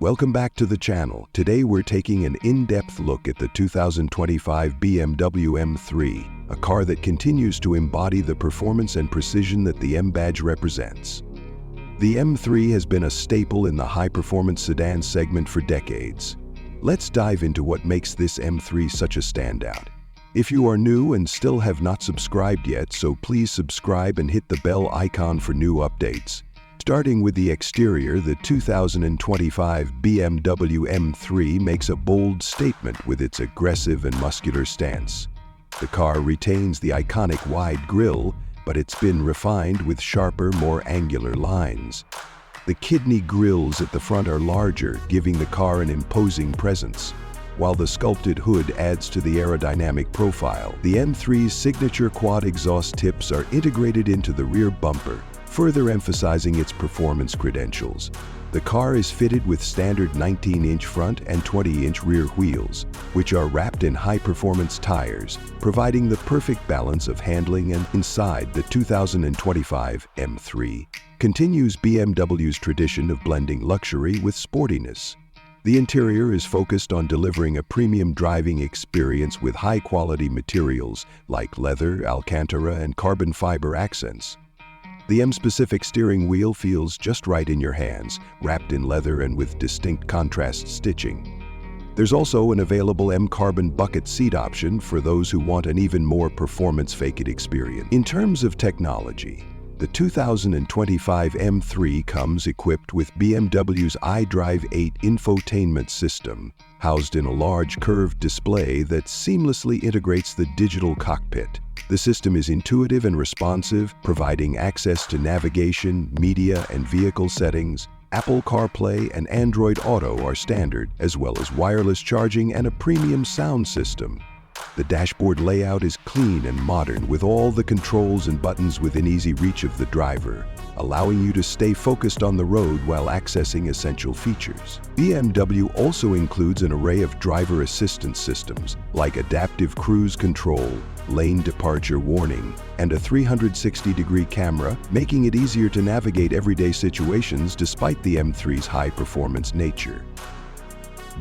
Welcome back to the channel. Today we're taking an in-depth look at the 2025 BMW M3, a car that continues to embody the performance and precision that the M badge represents. The M3 has been a staple in the high-performance sedan segment for decades. Let's dive into what makes this M3 such a standout. If you are new and still have not subscribed yet, so please subscribe and hit the bell icon for new updates. Starting with the exterior, the 2025 BMW M3 makes a bold statement with its aggressive and muscular stance. The car retains the iconic wide grille, but it's been refined with sharper, more angular lines. The kidney grilles at the front are larger, giving the car an imposing presence, while the sculpted hood adds to the aerodynamic profile. The M3's signature quad exhaust tips are integrated into the rear bumper, further emphasizing its performance credentials. The car is fitted with standard 19-inch front and 20-inch rear wheels, which are wrapped in high-performance tires, providing the perfect balance of handling. And inside, the 2025 M3 continues BMW's tradition of blending luxury with sportiness. The interior is focused on delivering a premium driving experience with high-quality materials like leather, alcantara, and carbon fiber accents. The M-specific steering wheel feels just right in your hands, wrapped in leather and with distinct contrast stitching. There's also an available M-carbon bucket seat option for those who want an even more performance-faked experience. In terms of technology, the 2025 M3 comes equipped with BMW's xDrive 8 infotainment system, housed in a large curved display that seamlessly integrates the digital cockpit. The system is intuitive and responsive, providing access to navigation, media, and vehicle settings. Apple CarPlay and Android Auto are standard, as well as wireless charging and a premium sound system. The dashboard layout is clean and modern, with all the controls and buttons within easy reach of the driver, allowing you to stay focused on the road while accessing essential features. BMW also includes an array of driver assistance systems, like adaptive cruise control, lane departure warning, and a 360-degree camera, making it easier to navigate everyday situations despite the M3's high-performance nature.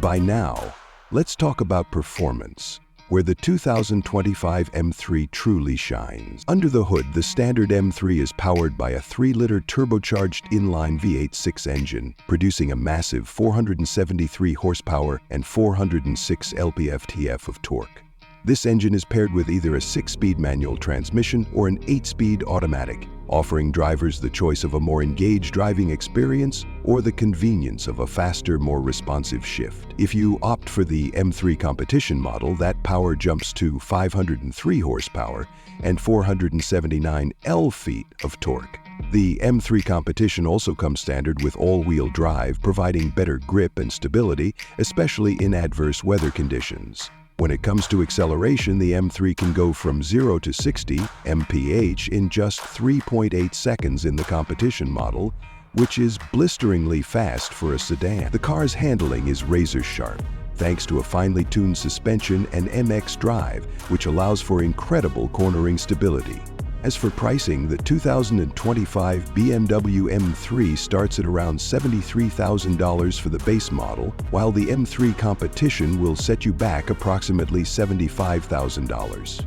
By now, let's talk about performance, where the 2025 M3 truly shines. Under the hood, the standard M3 is powered by a 3-liter turbocharged inline V8 engine, producing a massive 473 horsepower and 406 lp-ft of torque. This engine is paired with either a 6-speed manual transmission or an 8-speed automatic, offering drivers the choice of a more engaged driving experience or the convenience of a faster, more responsive shift. If you opt for the M3 competition model, that power jumps to 503 horsepower and 479 lp of torque. The M3 competition also comes standard with all-wheel drive, providing better grip and stability, especially in adverse weather conditions. When it comes to acceleration, the M3 can go from 0 to 60 mph in just 3.8 seconds in the competition model, which is blisteringly fast for a sedan. The car's handling is razor-sharp, thanks to a finely tuned suspension and xDrive, which allows for incredible cornering stability. As for pricing, the 2025 BMW M3 starts at around $73,000 for the base model, while the M3 competition will set you back approximately $75,000.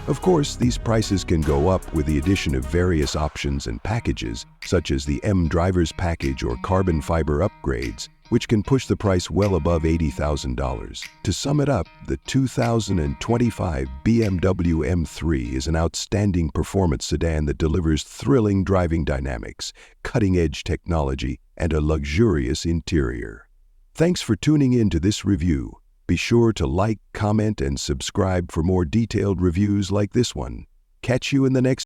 Of course, these prices can go up with the addition of various options and packages, such as the M Drivers Package or carbon fiber upgrades, which can push the price well above $80,000. To sum it up, the 2025 BMW M3 is an outstanding performance sedan that delivers thrilling driving dynamics, cutting-edge technology, and a luxurious interior. Thanks for tuning in to this review. Be sure to like, comment, and subscribe for more detailed reviews like this one. Catch you in the next